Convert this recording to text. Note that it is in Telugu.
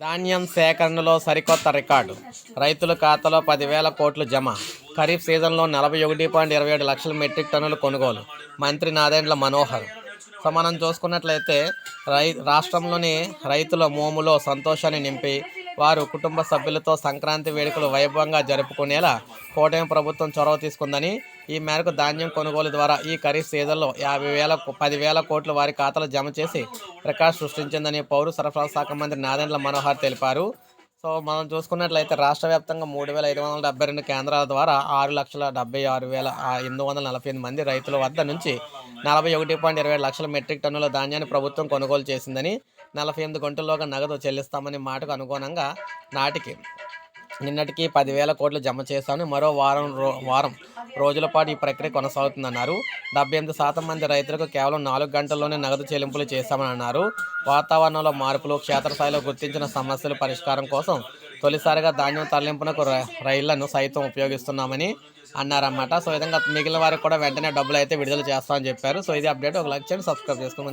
ధాన్యం సేకరణలో సరికొత్త రికార్డు. రైతుల ఖాతాలో 10,000 కోట్లు జమ. ఖరీఫ్ సీజన్లో 41.27 లక్షల మెట్రిక్ టన్నులు కొనుగోలు. మంత్రి నాదెండ్ల మనోహర్. సో మనం చూసుకున్నట్లయితే రాష్ట్రంలోని రైతుల మోములో సంతోషాన్ని నింపి వారు కుటుంబ సభ్యులతో సంక్రాంతి వేడుకలు వైభవంగా జరుపుకునేలా కూటమి ప్రభుత్వం చొరవ తీసుకుందని, ఈ మేరకు ధాన్యం కొనుగోలు ద్వారా ఈ ఖరీఫ్ సీజన్లో 10,000 కోట్లు వారి ఖాతాలో జమ చేసి రికార్డు సృష్టించిందని పౌర సరఫరాల శాఖ మంత్రి నాదెండ్ల మనోహర్ తెలిపారు. సో మనం చూసుకున్నట్లయితే రాష్ట్ర వ్యాప్తంగా 3,572 కేంద్రాల ద్వారా 6,76,848 మంది రైతుల వద్ద నుంచి 41.27 లక్షల మెట్రిక్ టన్నుల ధాన్యాన్ని ప్రభుత్వం కొనుగోలు చేసిందని, 48 గంటల్లోగా నగదు చెల్లిస్తామని మాటకు అనుగుణంగా నిన్నటికి 10,000 కోట్లు జమ చేశామని, మరో వారం రోజుల పాటు ఈ ప్రక్రియ కొనసాగుతుందన్నారు. 78% మంది రైతులకు కేవలం 4 గంటల్లోనే నగదు చెల్లింపులు చేశామని అన్నారు. వాతావరణంలో మార్పులు, క్షేత్రస్థాయిలో గుర్తించిన సమస్యల పరిష్కారం కోసం తొలిసారిగా ధాన్యం తరలింపునకు రైళ్లను సైతం ఉపయోగిస్తున్నామని అన్నారన్నమాట. సో విధంగా మిగిలిన వారికి కూడా వెంటనే డబ్బులు అయితే విడుదల చేస్తామని చెప్పారు. సో ఇది అప్డేట్. ఒక లైక్ చేయండి, సబ్స్క్రైబ్ చేసుకుని